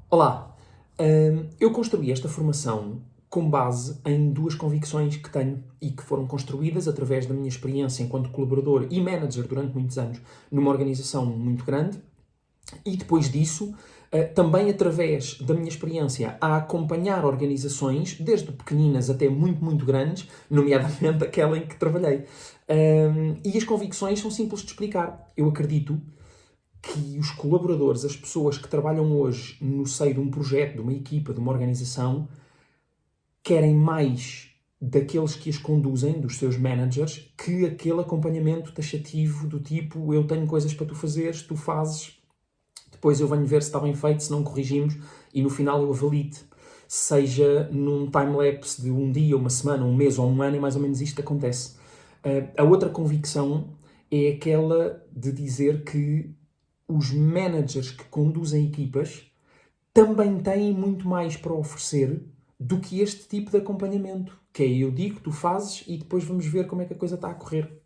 Olá, eu construí esta formação com base em duas convicções que tenho e que foram construídas através da minha experiência enquanto colaborador e manager durante muitos anos numa organização muito grande e depois disso também através da minha experiência a acompanhar organizações, desde pequeninas até muito, muito grandes, nomeadamente aquela em que trabalhei. E as convicções são simples de explicar. Eu acredito que os colaboradores, as pessoas que trabalham hoje no seio de um projeto, de uma equipa, de uma organização, querem mais daqueles que as conduzem, dos seus managers, que aquele acompanhamento taxativo do tipo eu tenho coisas para tu fazeres, tu fazes, depois eu venho ver se está bem feito, se não corrigimos e no final eu avalio-te. Seja num time-lapse de um dia, uma semana, um mês ou um ano, é mais ou menos isto que acontece. A outra convicção é aquela de dizer que os managers que conduzem equipas também têm muito mais para oferecer do que este tipo de acompanhamento, que é eu digo, tu fazes e depois vamos ver como é que a coisa está a correr.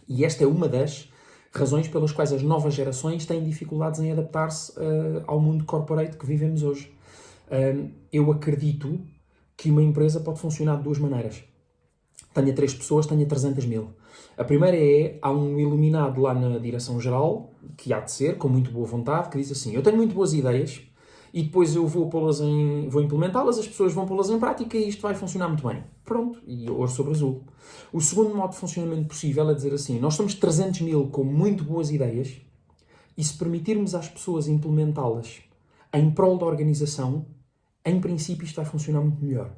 E esta é uma das razões pelas quais as novas gerações têm dificuldades em adaptar-se ao mundo corporate que vivemos hoje. Eu acredito que uma empresa pode funcionar de duas maneiras. Tenha 3 pessoas, tenha 300 mil. A primeira é, há um iluminado lá na direção-geral, que há de ser, com muito boa vontade, que diz assim, eu tenho muito boas ideias e depois eu vou implementá-las, as pessoas vão pô-las em prática e isto vai funcionar muito bem. Pronto, e ouro sobre azul. O segundo modo de funcionamento possível é dizer assim, nós somos 300 mil com muito boas ideias e se permitirmos às pessoas implementá-las em prol da organização, em princípio isto vai funcionar muito melhor.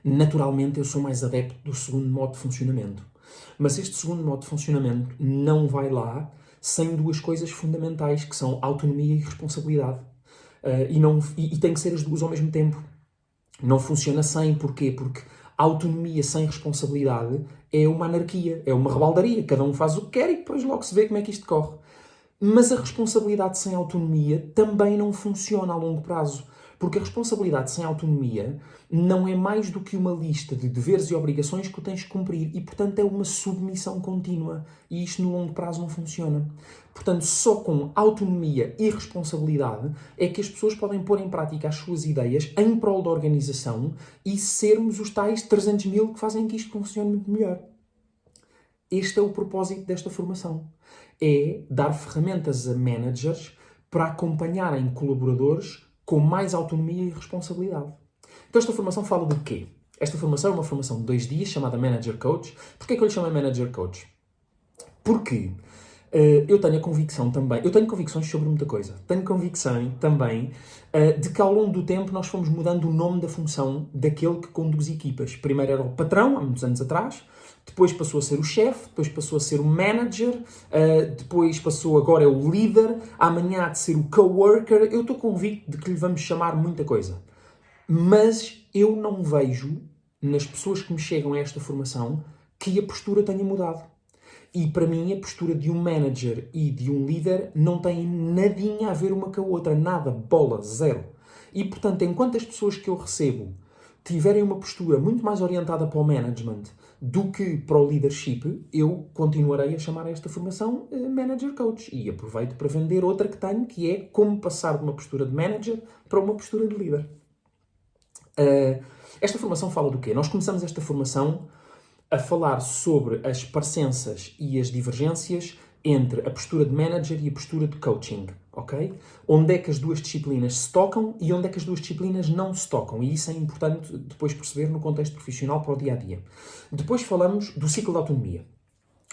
Naturalmente, eu sou mais adepto do segundo modo de funcionamento. Mas este segundo modo de funcionamento não vai lá sem duas coisas fundamentais, que são autonomia e responsabilidade. E tem que ser as duas ao mesmo tempo. Não funciona sem. Porquê? Porque autonomia sem responsabilidade é uma anarquia, é uma rebaldaria. Cada um faz o que quer e depois logo se vê como é que isto corre. Mas a responsabilidade sem autonomia também não funciona a longo prazo. Porque a responsabilidade sem autonomia não é mais do que uma lista de deveres e obrigações que tu tens de cumprir e, portanto, é uma submissão contínua. E isto no longo prazo não funciona. Portanto, só com autonomia e responsabilidade é que as pessoas podem pôr em prática as suas ideias em prol da organização e sermos os tais 300 mil que fazem que isto funcione muito melhor. Este é o propósito desta formação. É dar ferramentas a managers para acompanharem colaboradores com mais autonomia e responsabilidade. Então esta formação fala de quê? Esta formação é uma formação de 2 dias chamada Manager Coach. Porquê é que eu lhe chamo Manager Coach? Porque eu tenho a convicção também, eu tenho convicções sobre muita coisa. Tenho convicção também de que ao longo do tempo nós fomos mudando o nome da função daquele que conduz equipas. Primeiro era o patrão, há muitos anos atrás, depois passou a ser o chefe, depois passou a ser o manager, depois passou agora é o líder, amanhã há de ser o coworker. Eu estou convicto de que lhe vamos chamar muita coisa. Mas eu não vejo nas pessoas que me chegam a esta formação que a postura tenha mudado. E para mim a postura de um manager e de um líder não tem nadinha a ver uma com a outra, nada, bola, zero. E portanto, enquanto as pessoas que eu recebo tiverem uma postura muito mais orientada para o management do que para o leadership, eu continuarei a chamar esta formação Manager Coach. E aproveito para vender outra que tenho, que é como passar de uma postura de manager para uma postura de líder. Esta formação fala do quê? Nós começamos esta formação a falar sobre as parecenças e as divergências entre a postura de manager e a postura de coaching, ok? Onde é que as duas disciplinas se tocam e onde é que as duas disciplinas não se tocam. E isso é importante depois perceber no contexto profissional para o dia-a-dia. Depois falamos do ciclo de autonomia.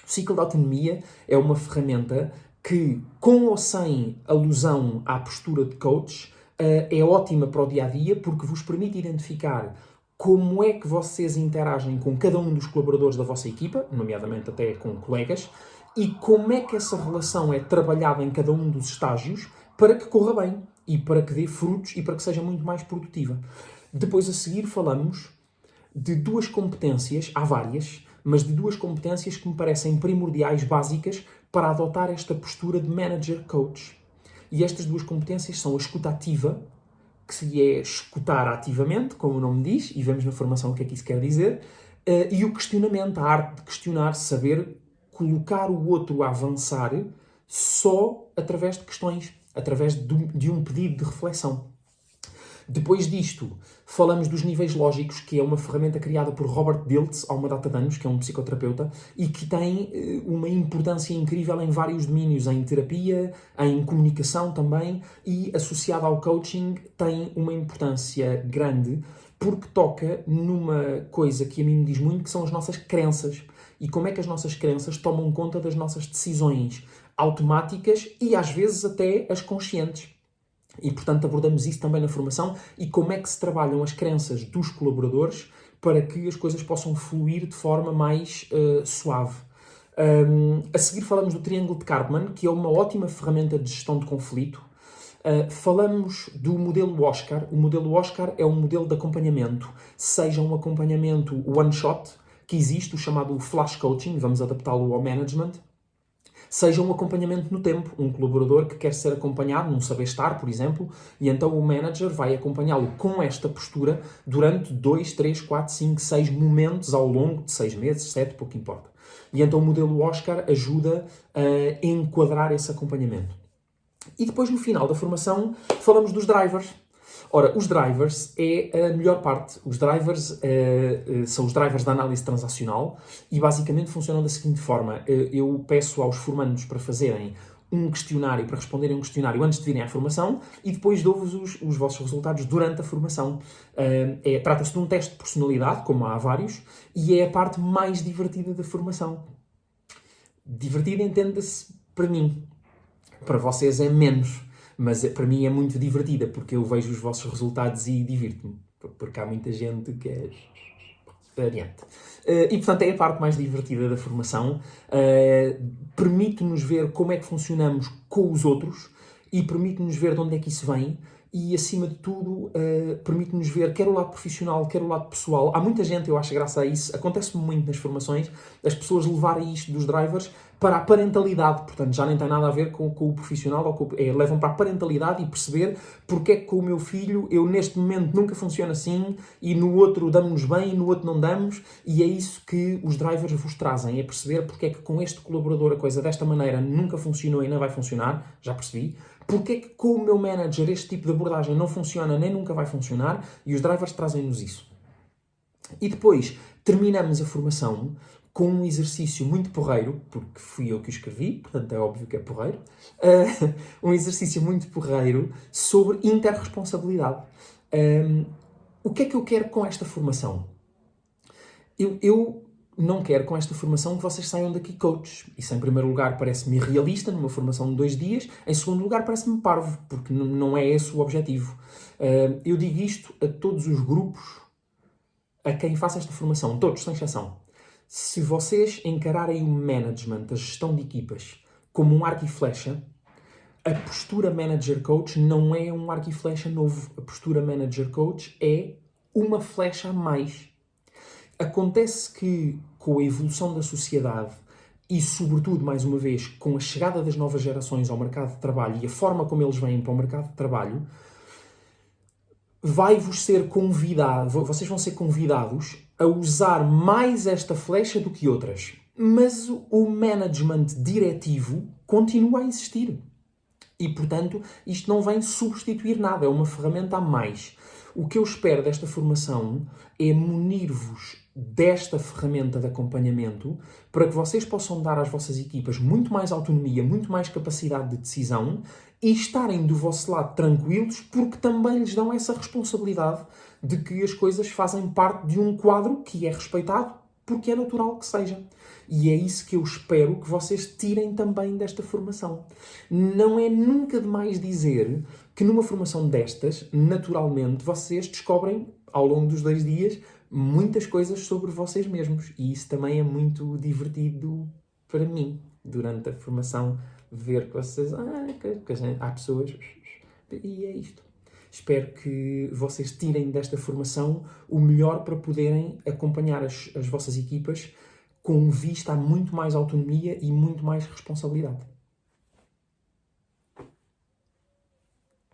O ciclo de autonomia é uma ferramenta que, com ou sem alusão à postura de coach, é ótima para o dia-a-dia porque vos permite identificar como é que vocês interagem com cada um dos colaboradores da vossa equipa, nomeadamente até com colegas, e como é que essa relação é trabalhada em cada um dos estágios para que corra bem e para que dê frutos e para que seja muito mais produtiva. Depois a seguir falamos de duas competências, há várias, mas de duas competências que me parecem primordiais, básicas, para adotar esta postura de manager coach. E estas duas competências são a escuta ativa, que é escutar ativamente, como o nome diz, e vemos na formação o que é que isso quer dizer, e o questionamento, a arte de questionar, saber colocar o outro a avançar só através de questões, através de um pedido de reflexão. Depois disto, falamos dos níveis lógicos, que é uma ferramenta criada por Robert Dilts há uma data de anos, que é um psicoterapeuta, e que tem uma importância incrível em vários domínios, em terapia, em comunicação também, e associada ao coaching tem uma importância grande, porque toca numa coisa que a mim me diz muito, que são as nossas crenças. E como é que as nossas crenças tomam conta das nossas decisões automáticas e às vezes até as conscientes. E, portanto, abordamos isso também na formação e como é que se trabalham as crenças dos colaboradores para que as coisas possam fluir de forma mais suave. A seguir falamos do Triângulo de Karpman, que é uma ótima ferramenta de gestão de conflito. Falamos do modelo Oscar. O modelo Oscar é um modelo de acompanhamento, seja um acompanhamento one-shot, que existe, o chamado flash coaching, vamos adaptá-lo ao management, seja um acompanhamento no tempo, um colaborador que quer ser acompanhado num saber estar, por exemplo, e então o manager vai acompanhá-lo com esta postura durante 2, 3, 4, 5, 6 momentos ao longo de 6 meses, 7, pouco importa. E então o modelo Oscar ajuda a enquadrar esse acompanhamento. E depois, no final da formação, falamos dos drivers. Ora, os drivers é a melhor parte. Os drivers são os drivers da análise transacional e basicamente funcionam da seguinte forma. Eu peço aos formandos para fazerem um questionário, para responderem um questionário antes de virem à formação e depois dou-vos os vossos resultados durante a formação. Trata-se de um teste de personalidade, como há vários, e é a parte mais divertida da formação. Divertida entenda-se para mim. Para vocês é menos. Mas para mim é muito divertida, porque eu vejo os vossos resultados e divirto-me. Porque há muita gente que é variante. E, portanto, é a parte mais divertida da formação. Permite-nos ver como é que funcionamos com os outros e permite-nos ver de onde é que isso vem. E, acima de tudo, permite-nos ver quer o lado profissional, quer o lado pessoal. Há muita gente, eu acho graça a isso, acontece muito nas formações, as pessoas levarem isto dos drivers para a parentalidade. Portanto, já nem tem nada a ver com o profissional, levam para a parentalidade e perceber porque é que com o meu filho eu neste momento nunca funciona assim e no outro damos-nos bem e no outro não damos. E é isso que os drivers vos trazem, é perceber porque é que com este colaborador a coisa desta maneira nunca funcionou e não vai funcionar, já percebi. Porque é que com o meu manager este tipo de abordagem não funciona nem nunca vai funcionar e os drivers trazem-nos isso. E depois terminamos a formação com um exercício muito porreiro, porque fui eu que o escrevi, portanto é óbvio que é porreiro, um exercício muito porreiro sobre interresponsabilidade. O que é que eu quero com esta formação? Eu não quero com esta formação que vocês saiam daqui coaches. Isso, em primeiro lugar, parece-me irrealista, numa formação de 2 dias. Em segundo lugar, parece-me parvo, porque não é esse o objetivo. Eu digo isto a todos os grupos a quem faça esta formação, todos, sem exceção. Se vocês encararem o management, a gestão de equipas, como um arco e flecha, a postura manager coach não é um arco e flecha novo. A postura manager coach é uma flecha a mais. Acontece que, com a evolução da sociedade e, sobretudo, mais uma vez, com a chegada das novas gerações ao mercado de trabalho e a forma como eles vêm para o mercado de trabalho, vocês vão ser convidados a usar mais esta flecha do que outras. Mas o management diretivo continua a existir. E, portanto, isto não vem substituir nada, é uma ferramenta a mais. O que eu espero desta formação é munir-vos desta ferramenta de acompanhamento para que vocês possam dar às vossas equipas muito mais autonomia, muito mais capacidade de decisão e estarem do vosso lado tranquilos porque também lhes dão essa responsabilidade de que as coisas fazem parte de um quadro que é respeitado porque é natural que seja. E é isso que eu espero que vocês tirem também desta formação. Não é nunca demais dizer que numa formação destas, naturalmente, vocês descobrem, ao longo dos 2 dias, muitas coisas sobre vocês mesmos. E isso também é muito divertido para mim, durante a formação, ver que vocês... há pessoas... E é isto. Espero que vocês tirem desta formação o melhor para poderem acompanhar as vossas equipas com vista a muito mais autonomia e muito mais responsabilidade.